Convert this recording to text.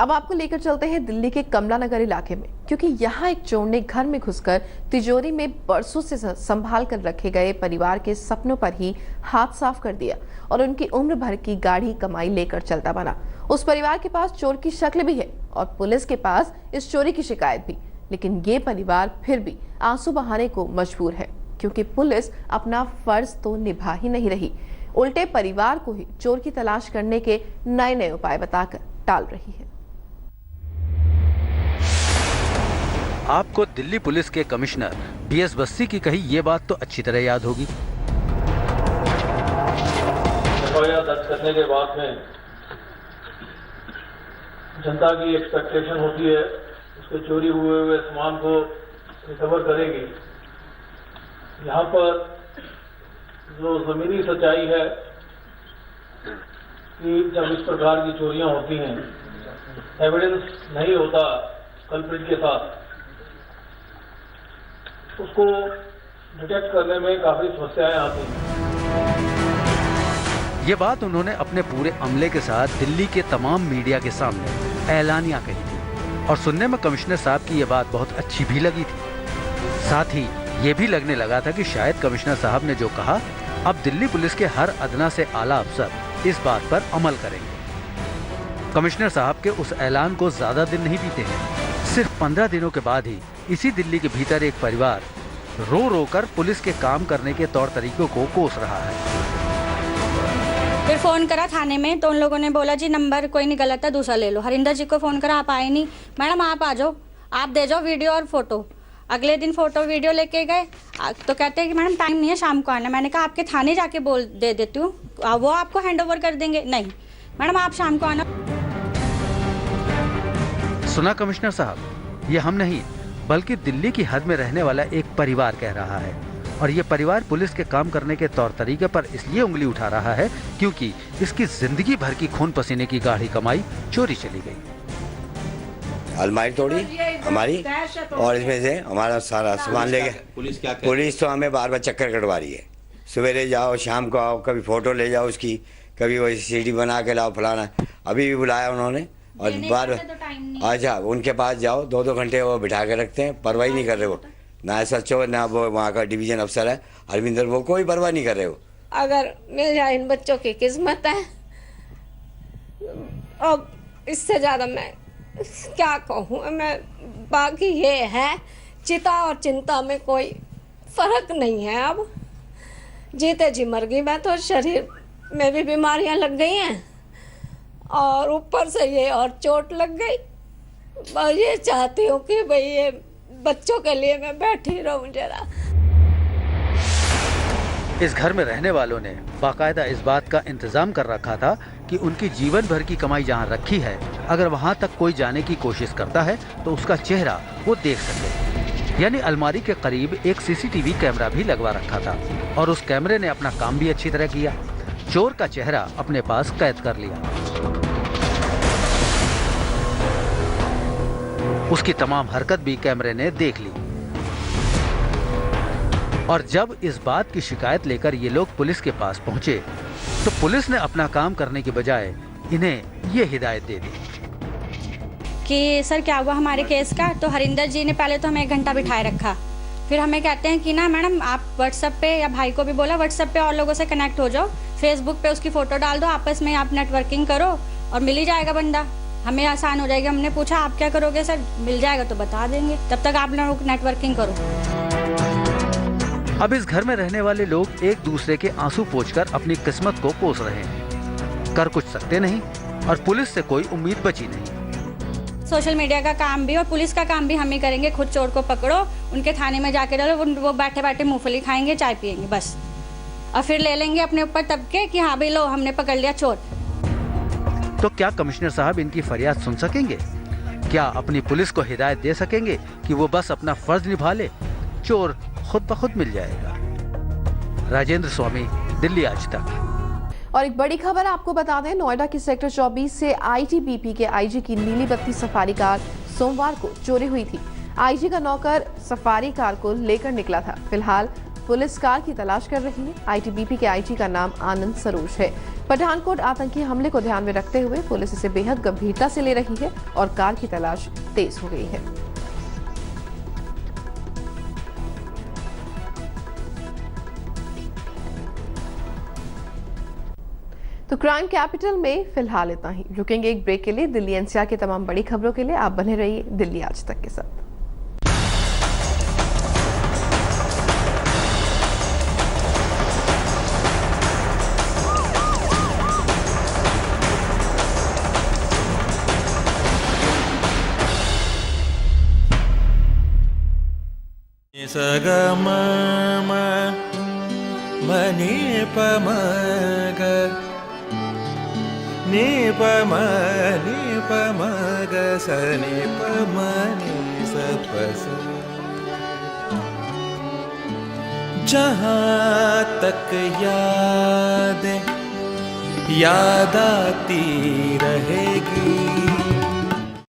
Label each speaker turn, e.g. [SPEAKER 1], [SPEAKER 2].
[SPEAKER 1] अब आपको लेकर चलते हैं दिल्ली के कमला नगर इलाके में, क्योंकि यहाँ एक चोर ने घर में घुसकर तिजोरी में बरसों से संभाल कर रखे गए परिवार के सपनों पर ही हाथ साफ कर दिया और उनकी उम्र भर की गाढ़ी कमाई लेकर चलता बना। उस परिवार के पास चोर की शक्ल भी है और पुलिस के पास इस चोरी की शिकायत भी, लेकिन ये परिवार फिर भी आंसू बहाने को मजबूर है, क्योंकि पुलिस अपना फर्ज तो निभा ही नहीं रही, उल्टे परिवार को ही चोर की तलाश करने के नए नए उपाय बताकर टाल रही है।
[SPEAKER 2] आपको दिल्ली पुलिस के कमिश्नर BS बस्सी की कही ये बात तो अच्छी तरह याद होगी।
[SPEAKER 3] FIR दर्ज करने के बाद में जनता की एक्सपेक्टेशन होती है उसके चोरी हुए सामान को रिकवर करेगी। यहाँ पर जो जमीनी सच्चाई है कि जब इस प्रकार की चोरियां होती हैं, एविडेंस नहीं होता कल्प्रिट के साथ, उसको डिटेक्ट करने में काफी समस्याएं आती हैं।
[SPEAKER 2] ये बात उन्होंने अपने पूरे अमले के साथ दिल्ली के तमाम मीडिया के सामने ऐलानिया कही थी और सुनने में कमिश्नर साहब की ये बात बहुत अच्छी भी लगी थी। साथ ही ये भी लगने लगा था कि शायद कमिश्नर साहब ने जो कहा, अब दिल्ली पुलिस के हर अदना से आला अफसर इस बात पर अमल करेंगे। कमिश्नर साहब के उस ऐलान को ज्यादा दिन नहीं बीते हैं। सिर्फ 15 दिनों के बाद ही इसी दिल्ली के भीतर एक परिवार रो रो कर पुलिस के काम करने के तौर तरीकों को कोस रहा है।
[SPEAKER 4] फिर फोन करा थाने में तो उन लोगों ने बोला जी नंबर कोई नहीं गलत है, दूसरा ले लो। हरिंदर जी को फोन करा, आप आए नहीं। मैडम आप आ जाओ, आप दे जाओ वीडियो और फोटो। अगले दिन फोटो वीडियो लेके गए तो कहते हैं कि मैडम टाइम नहीं है, शाम को आना। मैंने कहा आपके थाने जाके बोल दे देती हूँ, वो आपको हैंड ओवर कर देंगे। नहीं मैडम आप शाम को आना।
[SPEAKER 2] सुना कमिश्नर साहब, ये हम नहीं बल्कि दिल्ली की हद में रहने वाला एक परिवार कह रहा है, और ये परिवार पुलिस के काम करने के तौर तरीके पर इसलिए उंगली उठा रहा है क्योंकि इसकी जिंदगी भर की खून पसीने की गाढ़ी कमाई चोरी चली गई।
[SPEAKER 5] अलमारी तोड़ी हमारी और इसमें से हमारा सारा सामान ले गए। पुलिस तो हमें बार बार चक्कर कटवा रही है, सवेरे जाओ शाम को आओ, कभी फोटो ले जाओ उसकी, कभी वही सीडी बना के लाओ फलाना। अभी भी बुलाया उन्होंने और बार अच्छा उनके पास जाओ, 2-2 घंटे वो बिठा के रखते हैं, परवाही नहीं कर रहे वो, ना SHO ना वो वहाँ का डिवीजन अफसर है अरविंदर, वो कोई परवाह नहीं कर रहे हो।
[SPEAKER 6] अगर मेरे इन बच्चों की किस्मत है, अब इससे ज़्यादा मैं क्या कहूँ मैं। बाकी ये है चिता और चिंता में कोई फर्क नहीं है। अब जीते जी मर गई मैं, तो शरीर में भी बीमारियां लग गई हैं और ऊपर से ये और चोट लग गई। मैं ये चाहती हूँ कि भाई ये बच्चों के लिए मैं बैठी रहूं जरा।
[SPEAKER 2] इस घर में रहने वालों ने बाकायदा इस बात का इंतजाम कर रखा था कि उनकी जीवन भर की कमाई जहां रखी है, अगर वहां तक कोई जाने की कोशिश करता है तो उसका चेहरा वो देख सके। यानी अलमारी के करीब एक CCTV कैमरा भी लगवा रखा था और उस कैमरे ने अपना काम भी अच्छी तरह किया, चोर का चेहरा अपने पास कैद कर लिया। उसकी तमाम हरकत भी कैमरे ने देख ली और जब इस बात की शिकायत लेकर ये लोग पुलिस के पास पहुंचे तो पुलिस ने अपना काम करने के बजाय इन्हें ये हिदायत दे दी
[SPEAKER 4] कि सर क्या हुआ हमारे केस का। तो हरिंदर जी ने पहले तो हमें 1 घंटा बिठाए रखा, फिर हमें कहते हैं कि ना मैडम आप व्हाट्सएप पे, या भाई को भी बोला व्हाट्सएप पे और लोगों से कनेक्ट हो जाओ, फेसबुक पे उसकी फोटो डाल दो, आपस में आप नेटवर्किंग करो और मिल ही जाएगा बंदा, हमें आसान हो जाएगा। हमने पूछा आप क्या करोगे सर, मिल जाएगा तो बता देंगे, तब तक आप लोग नेटवर्किंग करो।
[SPEAKER 2] अब इस घर में रहने वाले लोग एक दूसरे के आंसू पोंछकर अपनी किस्मत को कोस रहे हैं, कर कुछ सकते नहीं और पुलिस से कोई उम्मीद बची नहीं।
[SPEAKER 4] सोशल मीडिया का काम भी और पुलिस का काम भी हम ही करेंगे। खुद चोर को पकड़ो, उनके थाने में जाके डालो, वो बैठे बैठे मूंगफली खाएंगे, चाय पियेंगे बस, और फिर ले लेंगे अपने ऊपर तबके कि हाँ भाई लो हमने पकड़ लिया चोर।
[SPEAKER 2] तो क्या कमिश्नर साहब इनकी फरियाद सुन सकेंगे? क्या अपनी पुलिस को हिदायत दे सकेंगे कि वो बस अपना फर्ज निभा ले, चोर खुद ब खुद मिल जाएगा। राजेंद्र स्वामी, दिल्ली आज तक।
[SPEAKER 1] और एक बड़ी खबर आपको बता दें, नोएडा के सेक्टर 24 से ITBP के IG की नीली बत्ती सफारी कार सोमवार को चोरी हुई थी। IG का नौकर सफारी कार को लेकर निकला था। फिलहाल पुलिस कार की तलाश कर रही है। आईटीबीपी के आईजी का नाम आनंद सरोज है। पठानकोट आतंकी हमले को ध्यान में रखते हुए पुलिस इसे बेहद गंभीरता से ले रही है और कार की तलाश तेज हो गई है। तो क्राइम कैपिटल में फिलहाल इतना ही। रुकेंगे एक ब्रेक के लिए। दिल्ली एनसीआर की तमाम बड़ी खबरों के लिए आप बने रहिए दिल्ली आज तक के साथ।
[SPEAKER 7] सगम मनी पमग नी पमग सनी पमनी सपस। जहाँ तक याद आती रहेगी